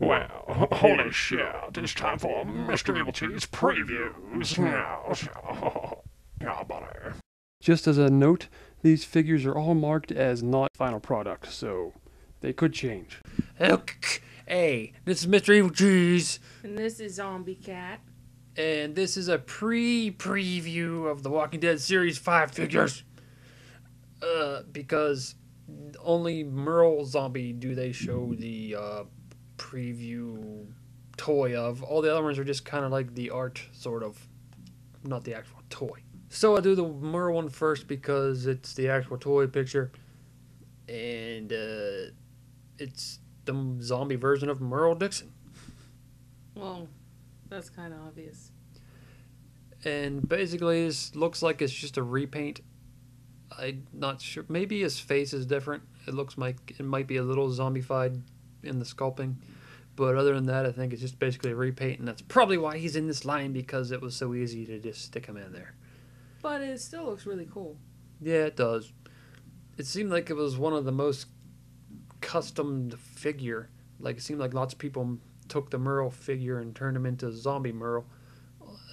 Well, holy shit, it's time for Mr. Evilcheese previews now. Yeah, buddy. Just as a note, these figures are all marked as not final product, so they could change. Hey, this is Mr. Evilcheese. And this is Zombie Kat. And this is a preview of the Walking Dead Series 5 figures. Because only Merle Zombie do they show the preview toy of. All the other ones are just kind of like the art, sort of, not the actual toy. So I'll do the Merle one first because it's the actual toy picture. And it's the zombie version of Merle Dixon. Well, that's kind of obvious. And basically this looks like it's just a repaint. I'm not sure. Maybe his face is different. It looks like it might be a little zombified in the sculpting. But other than that, I think it's just basically a repaint. And that's probably why he's in this line, because it was so easy to just stick him in there. But it still looks really cool. Yeah, it does. It seemed like it was one of the most custom figure. Like, it seemed like lots of people took the Merle figure and turned him into zombie Merle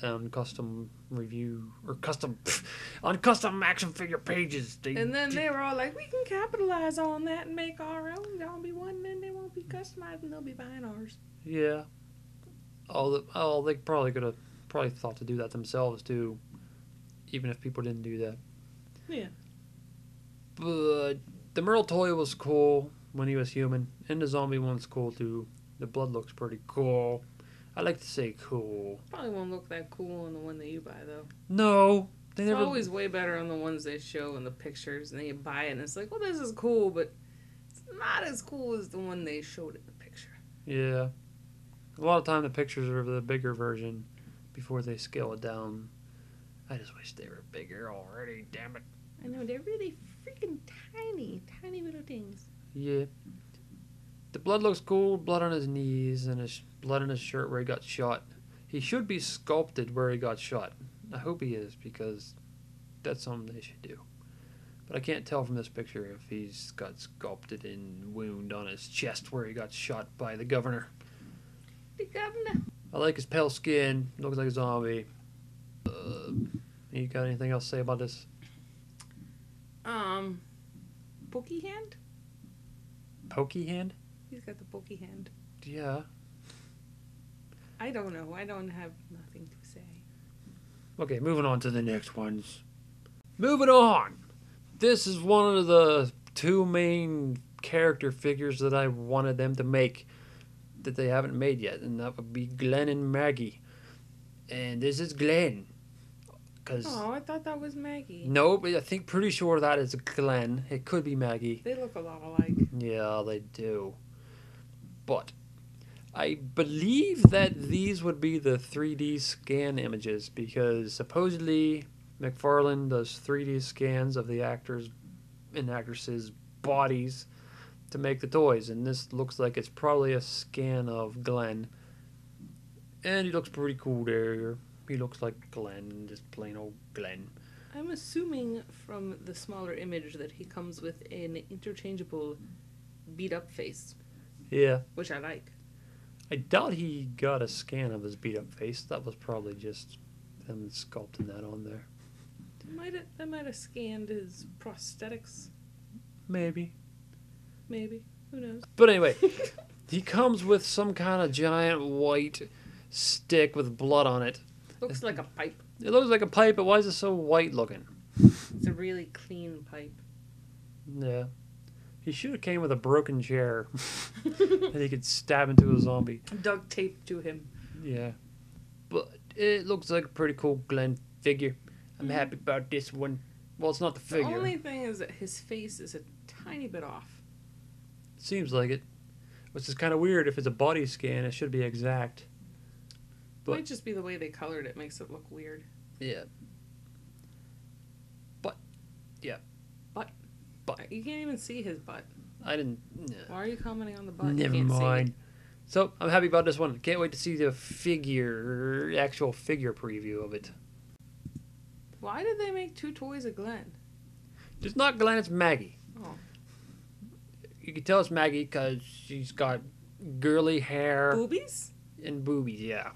on custom review or custom action figure pages. And then they were all like, we can capitalize on that and make our own zombie one, and then they won't be customized and they'll be buying ours. Yeah. They probably could have thought to do that themselves too, even if people didn't do that. Yeah. But the Merle toy was cool when he was human, and the zombie one's cool too. The blood looks pretty cool. I like to say cool. Probably won't look that cool on the one that you buy, though. No. It's always way better on the ones they show in the pictures, and then you buy it, and it's like, well, this is cool, but it's not as cool as the one they showed in the picture. Yeah. A lot of time the pictures are of the bigger version before they scale it down. I just wish they were bigger already, damn it. I know, they're really freaking tiny little things. Yeah. The blood looks cool, blood on his knees and his blood on his shirt where he got shot. He should be sculpted where he got shot. I hope he is, because that's something they should do. But I can't tell from this picture if he's got sculpted in wound on his chest where he got shot by the governor. The governor. I like his pale skin. Looks like a zombie. You got anything else to say about this? Pokey hand? Pokey hand? He's got the pokey hand. Yeah. I don't know. I don't have nothing to say. Okay, moving on to the next ones. Moving on! This is one of the two main character figures that I wanted them to make that they haven't made yet, and that would be Glenn and Maggie. And this is Glenn. Oh, I thought that was Maggie. No, but I think pretty sure that is Glenn. It could be Maggie. They look a lot alike. Yeah, they do. But I believe that these would be the 3D scan images, because supposedly Mcfarlane does 3D scans of the actors and actresses' bodies to make the toys, and this looks like it's probably a scan of Glenn. And he looks pretty cool there. He looks like Glenn, just plain old Glenn. I'm assuming from the smaller image that he comes with an interchangeable beat-up face. Yeah. Which I like. I doubt he got a scan of his beat-up face. That was probably just them sculpting that on there. They might have scanned his prosthetics. Maybe. Maybe. Who knows? But anyway, he comes with some kind of giant white stick with blood on it. Looks like a pipe. It looks like a pipe, but why is it so white looking? It's a really clean pipe. Yeah. He should have came with a broken chair that he could stab into a zombie. Duct taped to him. Yeah. But it looks like a pretty cool Glenn figure. I'm happy about this one. Well, it's not the figure. The only thing is that his face is a tiny bit off. Seems like it. Which is kind of weird. If it's a body scan, it should be exact. It might just be the way they colored it makes it look weird. Yeah. But. Yeah. But. You can't even see his butt. I didn't. No. Why are you commenting on the butt? Never you can't mind. See it. So, I'm happy about this one. Can't wait to see the actual figure preview of it. Why did they make two toys of Glenn? It's not Glenn, it's Maggie. Oh. You can tell it's Maggie because she's got girly hair Boobies? and boobies, yeah.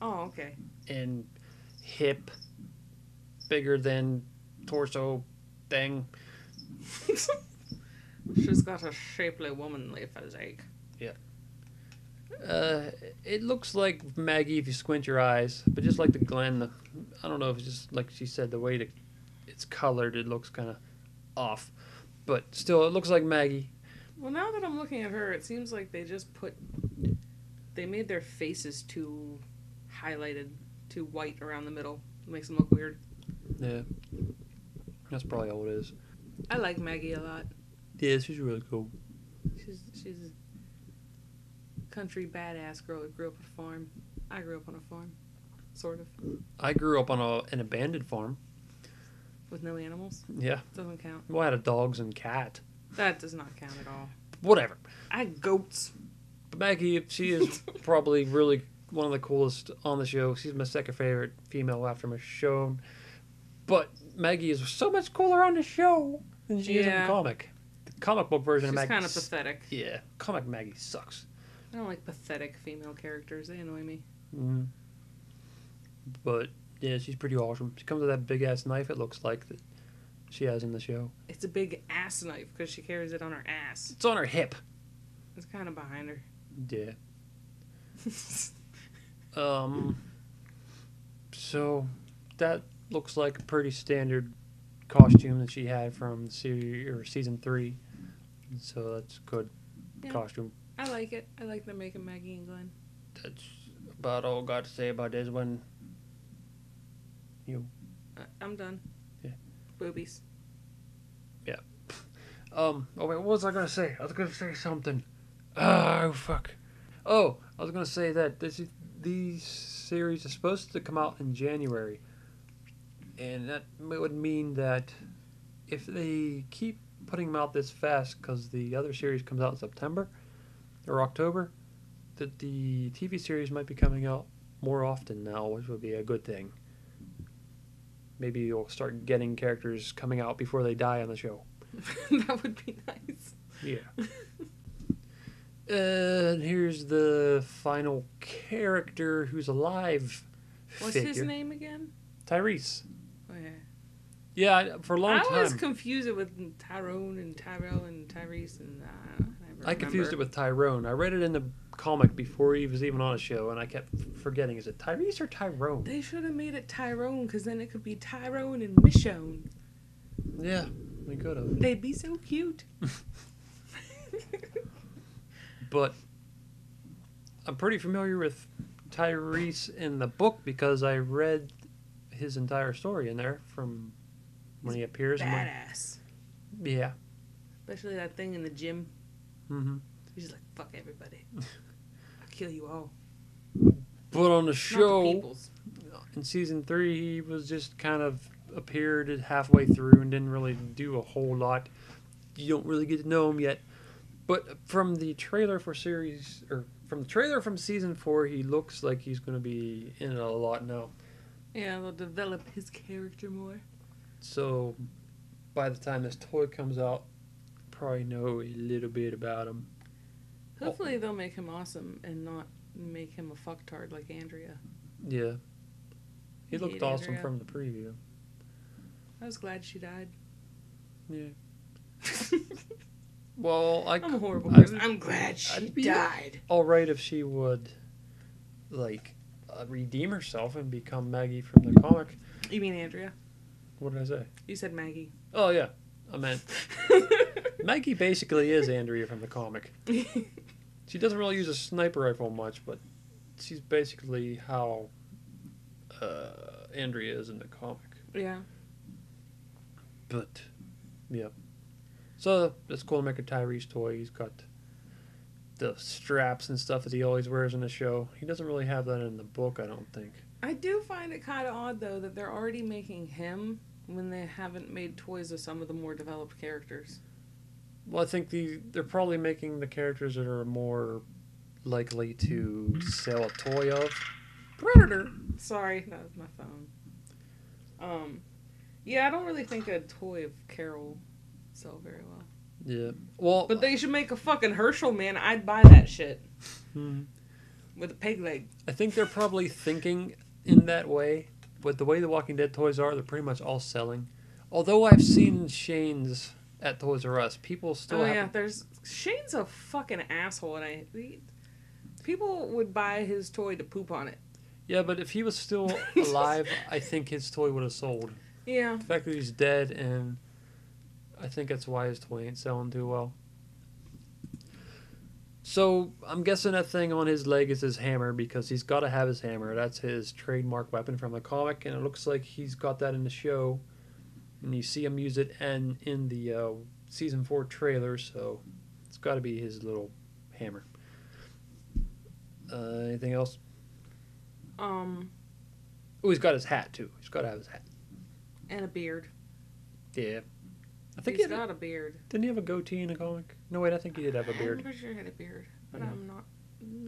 Oh, okay. And hip, bigger than torso thing. She's got a shapely womanly physique. It looks like Maggie if you squint your eyes, but just like the Glenn, I don't know if it's just like she said, the way it's colored, it looks kind of off. But still, it looks like Maggie. Well, now that I'm looking at her, it seems like they made their faces too highlighted, too white around the middle. It makes them look weird. Yeah, that's probably all it is. I like Maggie a lot. Yeah, she's really cool. She's a country badass girl that grew up on a farm. I grew up on a farm, sort of, I grew up on an abandoned farm. with no animals. Yeah, Doesn't count. well, I had a dogs and cat. That does not count at all. Whatever. I had goats. But Maggie, she is probably really one of the coolest on the show. She's my second favorite female after Michonne. But Maggie is so much cooler on the show than she is in the Yeah. comic. The comic book version She's of Maggie. kind of pathetic. Yeah, comic Maggie sucks. I don't like pathetic female characters. They annoy me. Mm. But yeah, she's pretty awesome. She comes with that big ass knife. It looks like that she has in the show. It's a big ass knife because she carries it on her ass. It's on her hip. It's kind of behind her. Yeah. So that looks like a pretty standard costume that she had from season 3. So that's good Yeah. costume. I like it. I like them making Maggie and Glenn. That's about all I got to say about this one. I'm done. Yeah. Boobies. Oh wait, what was I gonna say? I was gonna say something. Oh fuck. Oh, I was gonna say that these series are supposed to come out in January, and that would mean that if they keep putting them out this fast, because the other series comes out in September or October, that the TV series might be coming out more often now, which would be a good thing. Maybe you'll start getting characters coming out before they die on the show. That would be nice. Yeah. And here's the final character who's alive. What's figure. his name again? Tyreese. Oh, yeah. Yeah, for a long I always time. confuse it with Tyrone and Tyrell and Tyreese and I confused it with Tyrone. I read it in the comic before he was even on a show, and I kept forgetting. Is it Tyreese or Tyrone? They should have made it Tyrone because then it could be Tyrone and Michonne. Yeah, they could have. They'd be so cute. But I'm pretty familiar with Tyreese in the book because I read his entire story in there from when he appears. Badass. Yeah. Especially that thing in the gym. Mm-hmm. He's just like, fuck everybody. I'll kill you all. But on the Not the show, peoples. in season 3, he was just kind of appeared halfway through and didn't really do a whole lot. You don't really get to know him yet. But from the trailer for season 4, he looks like he's going to be in it a lot now. Yeah, they'll develop his character more. So by the time this toy comes out, probably know a little bit about him. Hopefully they'll make him awesome and not make him a fucktard like Andrea. Yeah. He I looked hate awesome Andrea. from the preview. I was glad she died. Yeah. Well, I'm a horrible I'd- person. I'm glad she I'd be- died. all right if she would, like, redeem herself and become Maggie from the comic. You mean Andrea? What did I say? You said Maggie. Oh, yeah. I meant Maggie basically is Andrea from the comic. She doesn't really use a sniper rifle much, but she's basically how Andrea is in the comic. Yeah. But, yeah. So, it's cool to make a Tyreese toy. He's got the straps and stuff that he always wears in the show. He doesn't really have that in the book, I don't think. I do find it kind of odd, though, that they're already making him when they haven't made toys of some of the more developed characters. Well, I think they're probably making the characters that are more likely to sell a toy of. Predator! Sorry, that was my phone. Yeah, I don't really think a toy of Carol would sell very well. Yeah. Well, But they should make a fucking Hershel, man. I'd buy that shit. With a peg leg. I think they're probably thinking in that way. But the way the Walking Dead toys are, they're pretty much all selling. Although I've seen Shane's at Toys R Us, people still there's Shane's a fucking asshole, and people would buy his toy to poop on it. Yeah, but if he was still alive, I think his toy would have sold. Yeah. The fact that he's dead, and I think that's why his toy ain't selling too well. So, I'm guessing that thing on his leg is his hammer, because he's got to have his hammer. That's his trademark weapon from the comic, and it looks like he's got that in the show. And you see him use it and in the Season 4 trailer, so it's got to be his little hammer. Anything else? Oh, he's got his hat, too. He's got to have his hat. And a beard. Yeah. I think He's got a beard. Didn't he have a goatee in the comic? No, wait, I think he did have a beard. I'm pretty sure he had a beard. But Yeah. I'm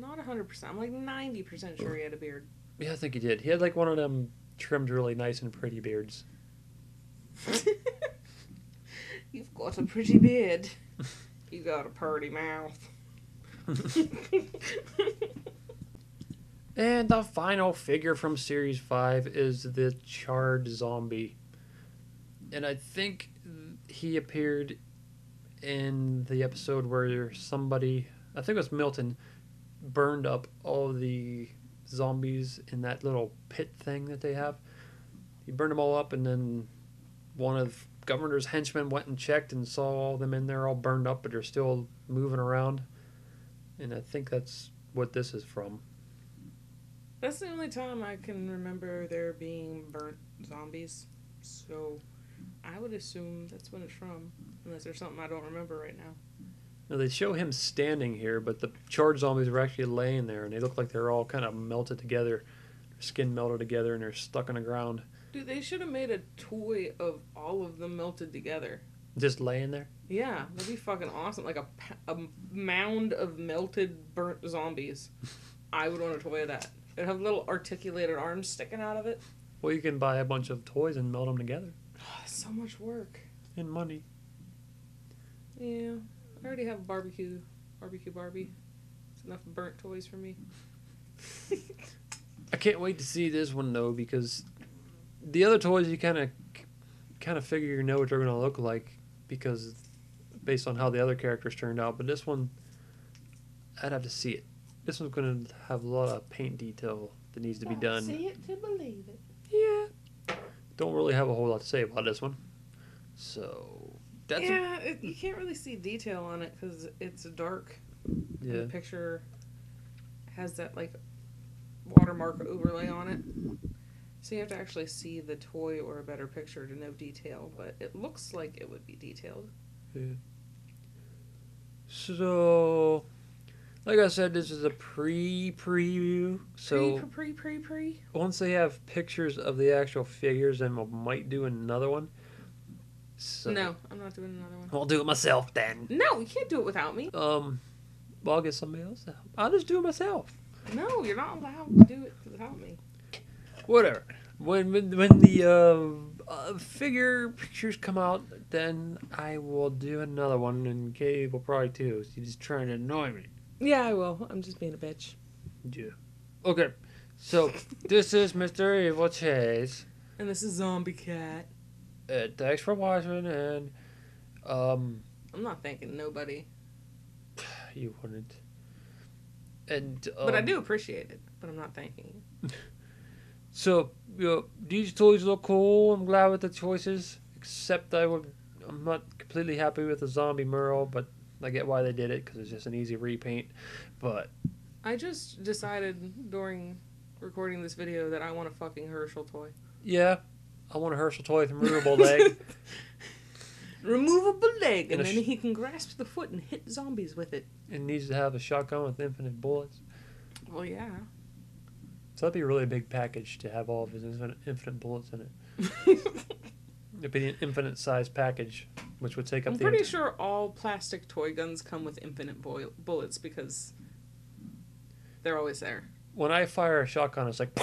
not 100%. I'm like 90% sure he had a beard. Yeah, I think he did. He had like one of them trimmed really nice and pretty beards. You've got a pretty beard. You got a pretty mouth. And the final figure from Series 5 is the Charred Zombie. And I think he appeared in the episode where somebody, I think it was Milton, burned up all the zombies in that little pit thing that they have. He burned them all up, and then one of Governor's henchmen went and checked and saw all of them in there all burned up, but they're still moving around. And I think that's what this is from. That's the only time I can remember there being burnt zombies. So I would assume that's when it's from. Unless there's something I don't remember right now. Now, they show him standing here, but the charred zombies are actually laying there, and they look like they're all kind of melted together. Their skin melted together, and they're stuck in the ground. Dude, they should have made a toy of all of them melted together. Just laying there? Yeah, that'd be fucking awesome. Like a mound of melted, burnt zombies. I would want a toy of that. It'd have little articulated arms sticking out of it. Well, you can buy a bunch of toys and melt them together. So much work. And money. Yeah, I already have a barbecue Barbie. It's enough burnt toys for me. I can't wait to see this one, though, because the other toys you kind of figure you know what they're going to look like, because based on how the other characters turned out. But this one, I'd have to see it. This one's going to have a lot of paint detail that needs to be done. See it to believe it. Yeah. Don't really have a whole lot to say about this one. So, that's you can't really see detail on it because it's dark. yeah. And the picture has that like watermark overlay on it. So you have to actually see the toy or a better picture to know detail, but it looks like it would be detailed. Yeah. So, like I said, this is a pre-preview. So Pre. once they have pictures of the actual figures, then we might do another one. So, No, I'm not doing another one. I'll do it myself then. No, you can't do it without me. Well, I'll get somebody else to help. I'll just do it myself. No, you're not allowed to do it without me. Whatever. When the figure pictures come out, then I will do another one, and Katie will probably too. She's just trying to annoy me. Yeah, I will. I'm just being a bitch. Yeah. Okay. So this is Mr. Evilcheese. And this is Zombie Kat. Thanks for watching, and I'm not thanking nobody. you wouldn't. And But I do appreciate it. But I'm not thanking you. So, these toys look cool. I'm glad with the choices. Except I'm not completely happy with the zombie Merle, but I get why they did it, because it's just an easy repaint. But I just decided during recording this video that I want a fucking Hershel toy. yeah, I want a Hershel toy with a removable leg. Removable leg, and And a then he can grasp the foot and hit zombies with it. It needs to have a shotgun with infinite bullets. Well, yeah. So that'd be a really big package to have all of his infinite bullets in it. It'd be an infinite size package, which would take up I'm the. pretty sure all plastic toy guns come with infinite bullets because they're always there. When I fire a shotgun, it's like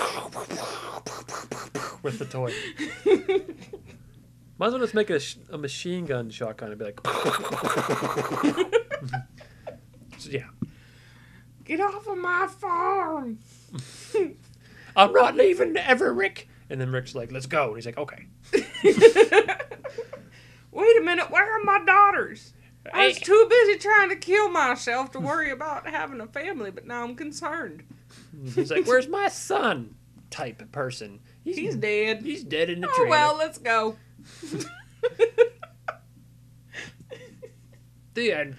with the toy. Might as well just make a machine gun shotgun and be like. So, yeah. Get off of my farm. I'm not leaving ever, Rick. And then Rick's like, let's go. And he's like, okay. Wait a minute, where are my daughters? I was too busy trying to kill myself to worry about having a family, but now I'm concerned. He's like, where's my son? Type person. He's dead. He's dead in the Oh, trailer. well, let's go. The end.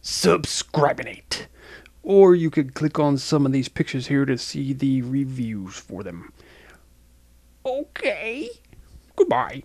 Subscribinate. Or you could click on some of these pictures here to see the reviews for them. Okay. Goodbye.